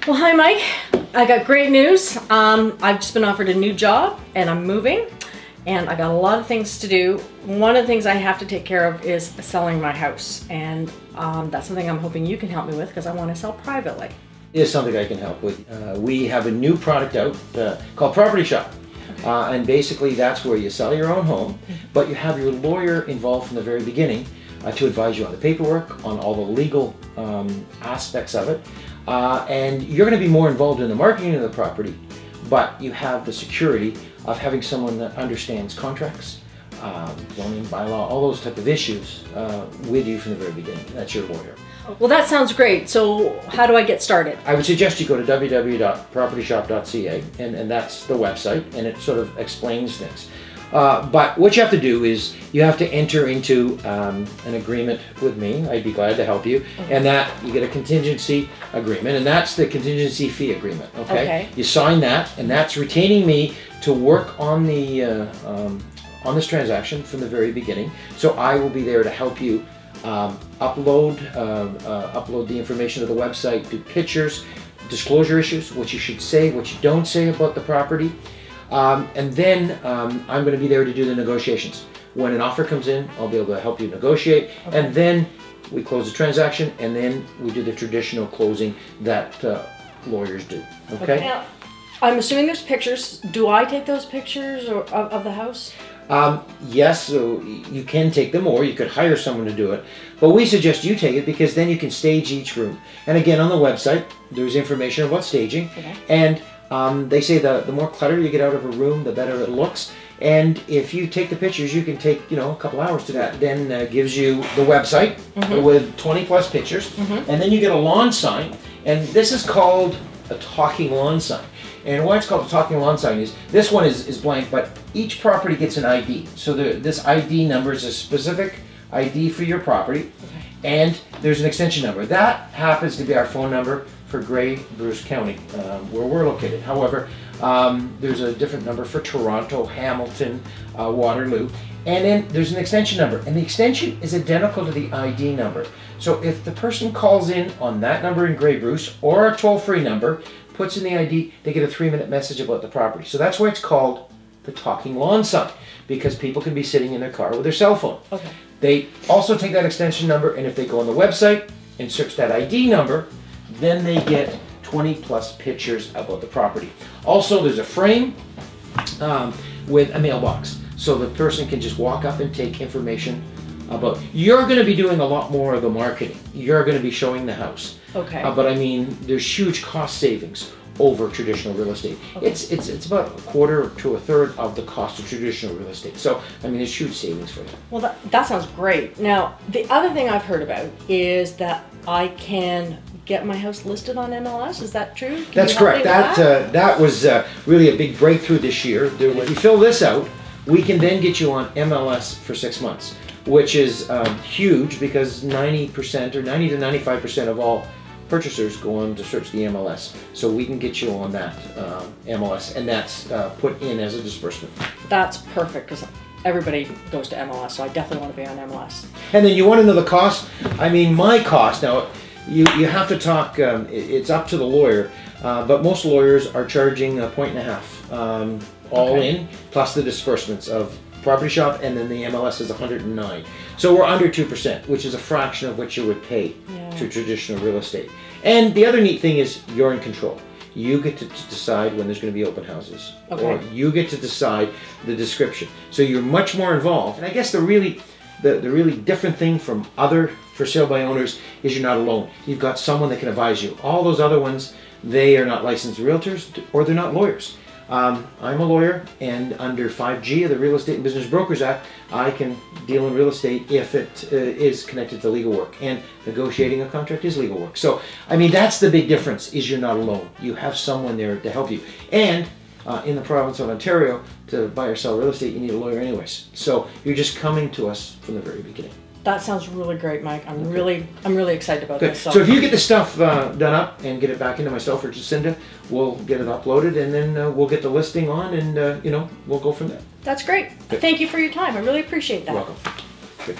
Well, hi Mike. I got great news. I've just been offered a new job and I'm moving and I got a lot of things to do. One of the things I have to take care of is selling my house, and that's something I'm hoping you can help me with because I want to sell privately. It is something I can help with. We have a new product out called PropShop. Okay. And basically that's where you sell your own home, but you have your lawyer involved from the very beginning to advise you on the paperwork, on all the legal aspects of it. And you're going to be more involved in the marketing of the property, but you have the security of having someone that understands contracts, zoning, bylaw, all those type of issues with you from the very beginning. That's your lawyer. Well, that sounds great. So how do I get started? I would suggest you go to www.propertyshop.ca, and that's the website, and it sort of explains things. But what you have to do is you have to enter into an agreement with me. I'd be glad to help you. Okay. And that you get a contingency agreement, and that's the contingency fee agreement. Okay. You sign that, and that's retaining me to work on the on this transaction from the very beginning. So I will be there to help you upload the information to the website, do pictures, disclosure issues, what you should say, what you don't say about the property. And then I'm going to be there to do the negotiations. When an offer comes in, I'll be able to help you negotiate. Okay. And then we close the transaction, and then we do the traditional closing that lawyers do. Okay? Now, I'm assuming there's pictures. Do I take those pictures of the house? Yes, so you can take them, or you could hire someone to do it. But we suggest you take it because then you can stage each room. And again, on the website, there's information about staging. Okay. And they say the more clutter you get out of a room, the better it looks. And if you take the pictures, you can take, a couple hours to that. Then gives you the website with 20 plus pictures. And then you get a lawn sign. And this is called a talking lawn sign. And why it's called a talking lawn sign is this one is blank, but each property gets an ID. So this ID number is a specific ID for your property. And there's an extension number. That happens to be our phone number for Grey Bruce County, where we're located. However, there's a different number for Toronto, Hamilton, Waterloo, and then there's an extension number, and the extension is identical to the ID number. So if the person calls in on that number in Grey Bruce or a toll-free number, puts in the ID, they get a 3-minute message about the property. So that's why it's called the talking lawn sign, because people can be sitting in their car with their cell phone. Okay. They also take that extension number, and if they go on the website and search that ID number, then they get 20 plus pictures about the property. Also, there's a frame with a mailbox, so the person can just walk up and take information about. You're going to be doing a lot more of the marketing. You're going to be showing the house. Okay. But I mean, there's huge cost savings over traditional real estate. Okay. It's about a quarter to a third of the cost of traditional real estate. So I mean, there's huge savings for you. Well, that sounds great. Now, the other thing I've heard about is that I can get my house listed on MLS. Is that true? That's correct. That was really a big breakthrough this year. If you fill this out, we can then get you on MLS for 6 months, which is huge because 90% or 90 to 95% of all purchasers go on to search the MLS. So we can get you on that MLS, and that's put in as a disbursement. That's perfect because everybody goes to MLS, so I definitely want to be on MLS. And then you want to know the cost? I mean, my cost, now you have to talk, it's up to the lawyer, but most lawyers are charging a 1.5 all in, plus the disbursements of PropShop, and then the MLS is 109. So we're under 2%, which is a fraction of what you would pay to traditional real estate. And the other neat thing is you're in control. You get to decide when there's going to be open houses, or you get to decide the description. So you're much more involved. And I guess the really different thing from other for sale by owners is you're not alone. You've got someone that can advise you. All those other ones, they are not licensed realtors or they're not lawyers. I'm a lawyer, and under 5G of the Real Estate and Business Brokers Act, I can deal in real estate if it is connected to legal work, and negotiating a contract is legal work. So, I mean, that's the big difference, is you're not alone. You have someone there to help you. And in the province of Ontario, to buy or sell real estate, you need a lawyer anyways. So you're just coming to us from the very beginning. That sounds really great, Mike. I'm really excited about this. So if you get the stuff done up and get it back into myself or Jacinda, we'll get it uploaded, and then we'll get the listing on, and we'll go from there. That's great. Good. Thank you for your time. I really appreciate that. You're welcome. Good.